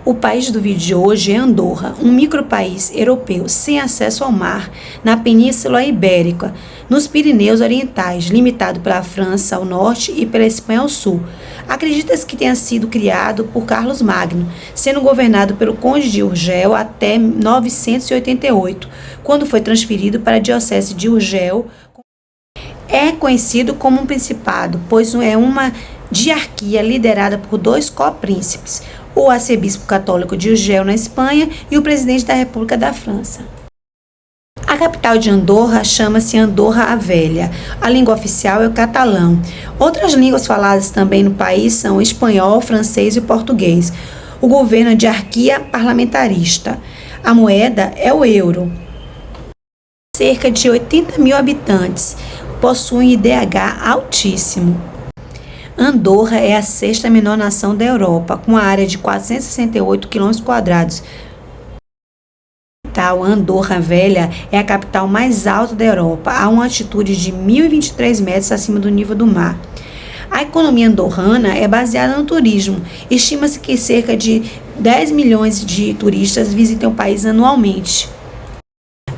O país do vídeo de hoje é Andorra, um micropaís europeu sem acesso ao mar, na Península Ibérica, nos Pirineus Orientais, limitado pela França ao norte e pela Espanha ao sul. Acredita-se que tenha sido criado por Carlos Magno, sendo governado pelo Conde de Urgel até 988, quando foi transferido para a Diocese de Urgel. É conhecido como um principado, pois é uma diarquia liderada por dois copríncipes, o arcebispo católico de Urgel, na Espanha, e o presidente da República da França. A capital de Andorra chama-se Andorra a Velha. A língua oficial é o catalão. Outras línguas faladas também no país são o espanhol, o francês e o português. O governo é diarquia parlamentarista. A moeda é o euro. Cerca de 80 mil habitantes. Possui um IDH altíssimo. Andorra é a sexta menor nação da Europa, com uma área de 468 km². A Andorra Velha é a capital mais alta da Europa, a uma altitude de 1.023 metros acima do nível do mar. A economia andorrana é baseada no turismo. Estima-se que cerca de 10 milhões de turistas visitam o país anualmente.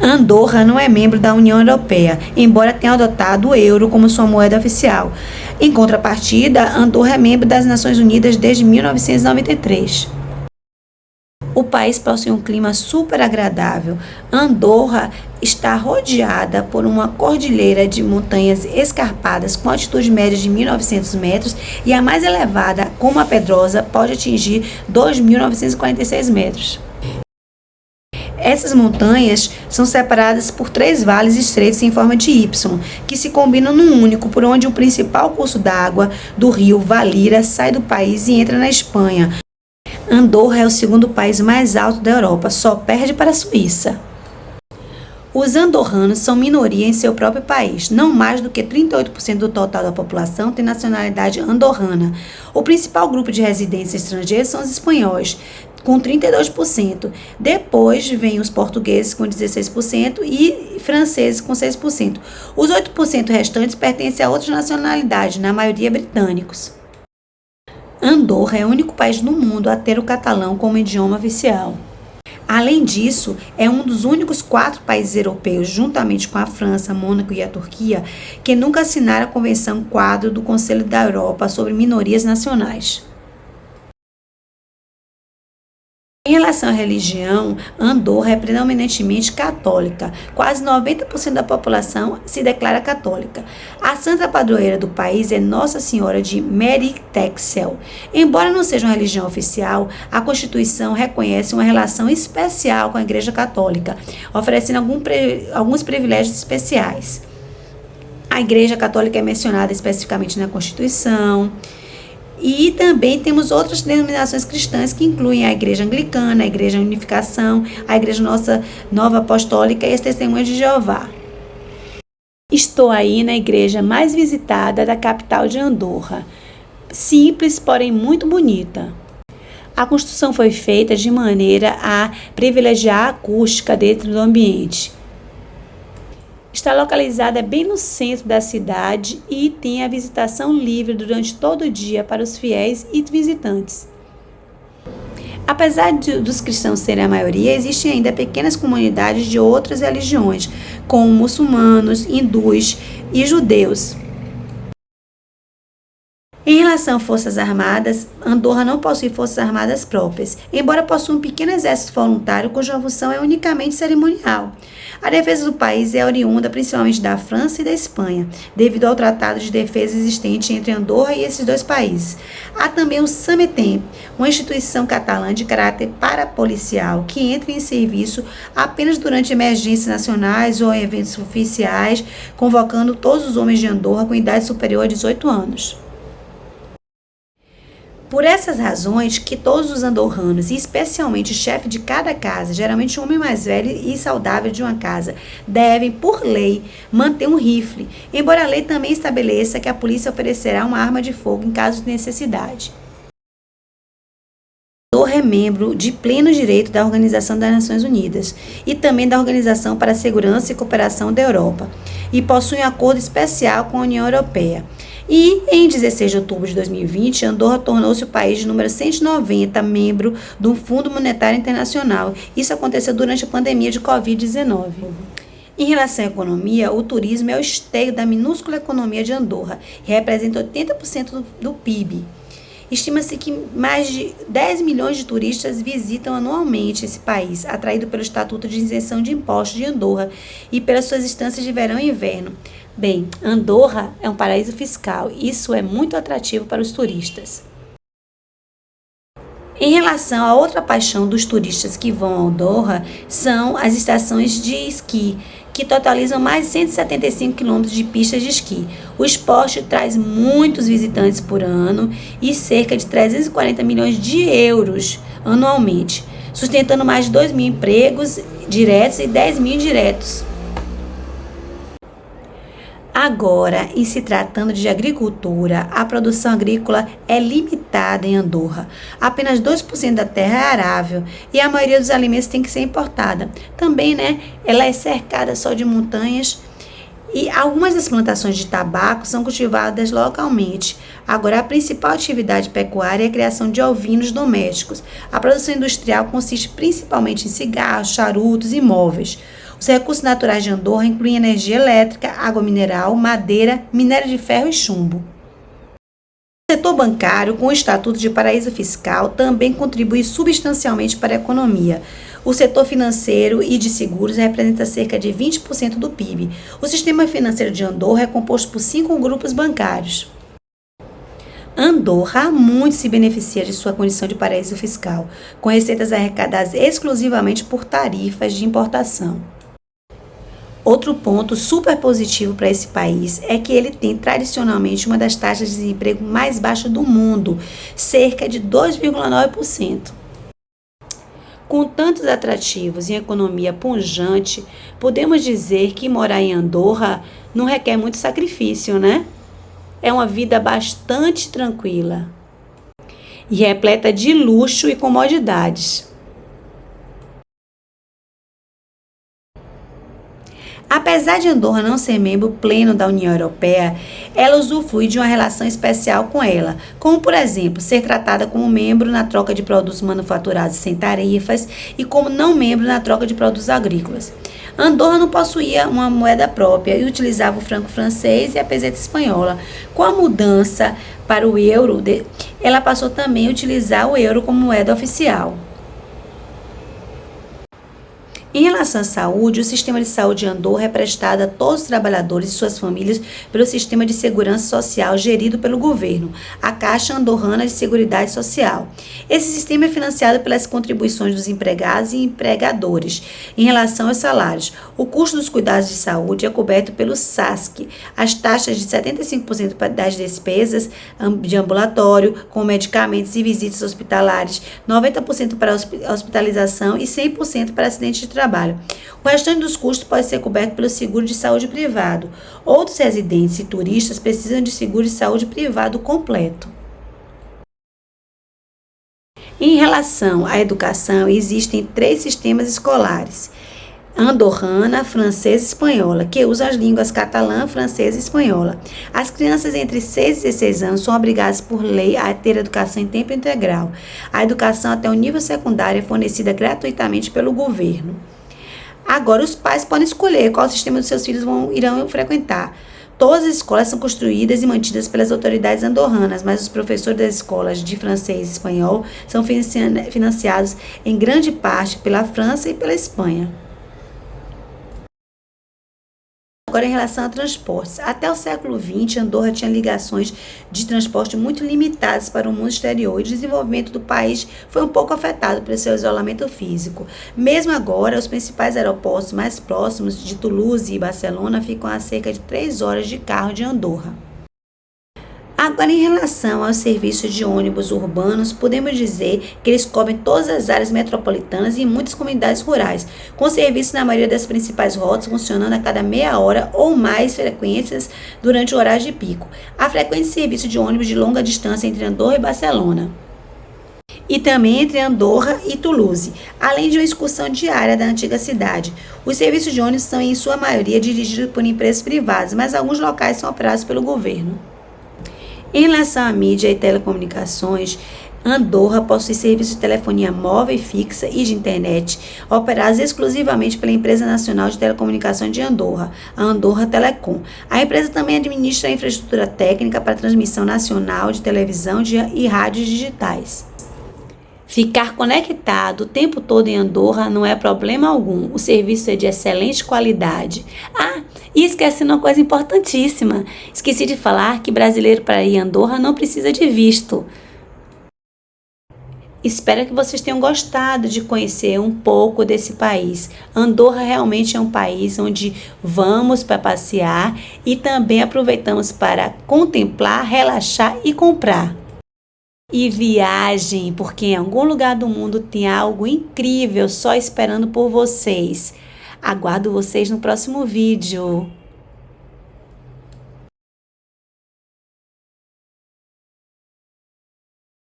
Andorra não é membro da União Europeia, embora tenha adotado o euro como sua moeda oficial. Em contrapartida, Andorra é membro das Nações Unidas desde 1993. O país possui um clima super agradável. Andorra está rodeada por uma cordilheira de montanhas escarpadas com altitude média de 1.900 metros e a mais elevada, como a Pedrosa, pode atingir 2.946 metros. Essas montanhas são separadas por 3 vales estreitos em forma de Y, que se combinam num único, por onde o principal curso d'água do rio Valira sai do país e entra na Espanha. Andorra é o segundo país mais alto da Europa, só perde para a Suíça. Os andorranos são minoria em seu próprio país. Não mais do que 38% do total da população tem nacionalidade andorrana. O principal grupo de residentes estrangeiros são os espanhóis, com 32%. Depois vem os portugueses com 16% e franceses com 6%. Os 8% restantes pertencem a outras nacionalidades, na maioria britânicos. Andorra é o único país no mundo a ter o catalão como idioma oficial. Além disso, é um dos únicos 4 países europeus, juntamente com a França, Mônaco e a Turquia, que nunca assinaram a Convenção Quadro do Conselho da Europa sobre minorias nacionais. Em relação à religião, Andorra é predominantemente católica. Quase 90% da população se declara católica. A santa padroeira do país é Nossa Senhora de Meritxell. Embora não seja uma religião oficial, a Constituição reconhece uma relação especial com a Igreja Católica, oferecendo alguns privilégios especiais. A Igreja Católica é mencionada especificamente na Constituição. E também temos outras denominações cristãs que incluem a Igreja Anglicana, a Igreja Unificação, a Igreja Nossa Nova Apostólica e as Testemunhas de Jeová. Estou aí na igreja mais visitada da capital de Andorra. Simples, porém muito bonita. A construção foi feita de maneira a privilegiar a acústica dentro do ambiente. Está localizada bem no centro da cidade e tem a visitação livre durante todo o dia para os fiéis e visitantes. Apesar dos cristãos serem a maioria, existem ainda pequenas comunidades de outras religiões, como muçulmanos, hindus e judeus. Em relação a forças armadas, Andorra não possui forças armadas próprias, embora possua um pequeno exército voluntário cuja função é unicamente cerimonial. A defesa do país é oriunda principalmente da França e da Espanha, devido ao tratado de defesa existente entre Andorra e esses dois países. Há também o SAMETEM, uma instituição catalã de caráter parapolicial que entra em serviço apenas durante emergências nacionais ou eventos oficiais, convocando todos os homens de Andorra com idade superior a 18 anos. Por essas razões que todos os andorranos, e especialmente o chefe de cada casa, geralmente o homem mais velho e saudável de uma casa, devem, por lei, manter um rifle, embora a lei também estabeleça que a polícia oferecerá uma arma de fogo em caso de necessidade. Andorra é membro de pleno direito da Organização das Nações Unidas e também da Organização para a Segurança e Cooperação da Europa, e possui um acordo especial com a União Europeia. E em 16 de outubro de 2020, Andorra tornou-se o país de número 190 membro do Fundo Monetário Internacional. Isso aconteceu durante a pandemia de Covid-19. Em relação à economia, o turismo é o esteio da minúscula economia de Andorra e representa 80% do PIB. Estima-se que mais de 10 milhões de turistas visitam anualmente esse país, atraído pelo Estatuto de Isenção de Impostos de Andorra e pelas suas instâncias de verão e inverno. Bem, Andorra é um paraíso fiscal, isso é muito atrativo para os turistas. Em relação a outra paixão dos turistas que vão a Andorra, são as estações de esqui, que totalizam mais de 175 quilômetros de pistas de esqui. O esporte traz muitos visitantes por ano e cerca de 340 milhões de euros anualmente, sustentando mais de 2 mil empregos diretos e 10 mil indiretos. Agora, em se tratando de agricultura, a produção agrícola é limitada em Andorra. Apenas 2% da terra é arável e a maioria dos alimentos tem que ser importada. Também, ela é cercada só de montanhas e algumas das plantações de tabaco são cultivadas localmente. Agora, a principal atividade pecuária é a criação de ovinos domésticos. A produção industrial consiste principalmente em cigarros, charutos e móveis. Os recursos naturais de Andorra incluem energia elétrica, água mineral, madeira, minério de ferro e chumbo. O setor bancário, com o estatuto de paraíso fiscal, também contribui substancialmente para a economia. O setor financeiro e de seguros representa cerca de 20% do PIB. O sistema financeiro de Andorra é composto por 5 grupos bancários. Andorra muito se beneficia de sua condição de paraíso fiscal, com receitas arrecadadas exclusivamente por tarifas de importação. Outro ponto super positivo para esse país é que ele tem tradicionalmente uma das taxas de desemprego mais baixas do mundo, cerca de 2,9%. Com tantos atrativos e economia pujante, podemos dizer que morar em Andorra não requer muito sacrifício, né? É uma vida bastante tranquila e repleta de luxo e comodidades. Apesar de Andorra não ser membro pleno da União Europeia, ela usufrui de uma relação especial com ela, como, por exemplo, ser tratada como membro na troca de produtos manufaturados sem tarifas e como não membro na troca de produtos agrícolas. Andorra não possuía uma moeda própria e utilizava o franco francês e a peseta espanhola. Com a mudança para o euro, ela passou também a utilizar o euro como moeda oficial. Em relação à saúde, o sistema de saúde de Andorra é prestado a todos os trabalhadores e suas famílias pelo sistema de segurança social gerido pelo governo, a Caixa Andorrana de Seguridade Social. Esse sistema é financiado pelas contribuições dos empregados e empregadores. Em relação aos salários, o custo dos cuidados de saúde é coberto pelo SASC. As taxas de 75% das despesas de ambulatório, com medicamentos e visitas hospitalares, 90% para hospitalização e 100% para acidentes de trabalho. O restante dos custos pode ser coberto pelo seguro de saúde privado. Outros residentes e turistas precisam de seguro de saúde privado completo. Em relação à educação, existem 3 sistemas escolares: andorrana, francesa e espanhola, que usam as línguas catalã, francesa e espanhola. As crianças entre 6 e 16 anos são obrigadas por lei a ter educação em tempo integral. A educação até o nível secundário é fornecida gratuitamente pelo governo. Agora, os pais podem escolher qual sistema dos seus filhos irão frequentar. Todas as escolas são construídas e mantidas pelas autoridades andorranas, mas os professores das escolas de francês e espanhol são financiados em grande parte pela França e pela Espanha. Agora, em relação a transportes, até o século XX, Andorra tinha ligações de transporte muito limitadas para o mundo exterior e o desenvolvimento do país foi um pouco afetado pelo seu isolamento físico. Mesmo agora, os principais aeroportos mais próximos de Toulouse e Barcelona ficam a cerca de 3 horas de carro de Andorra. Agora, em relação aos serviços de ônibus urbanos, podemos dizer que eles cobrem todas as áreas metropolitanas e muitas comunidades rurais, com serviços na maioria das principais rotas funcionando a cada meia hora ou mais frequências durante o horário de pico. Há frequente serviço de ônibus de longa distância entre Andorra e Barcelona, e também entre Andorra e Toulouse, além de uma excursão diária da antiga cidade. Os serviços de ônibus são, em sua maioria, dirigidos por empresas privadas, mas alguns locais são operados pelo governo. Em relação à mídia e telecomunicações, Andorra possui serviços de telefonia móvel e fixa e de internet, operados exclusivamente pela Empresa Nacional de Telecomunicações de Andorra, a Andorra Telecom. A empresa também administra a infraestrutura técnica para transmissão nacional de televisão e rádios digitais. Ficar conectado o tempo todo em Andorra não é problema algum. O serviço é de excelente qualidade. E esquecendo uma coisa importantíssima. Esqueci de falar que brasileiro para ir a Andorra não precisa de visto. Espero que vocês tenham gostado de conhecer um pouco desse país. Andorra realmente é um país onde vamos para passear e também aproveitamos para contemplar, relaxar e comprar. E viajem, porque em algum lugar do mundo tem algo incrível só esperando por vocês. Aguardo vocês no próximo vídeo.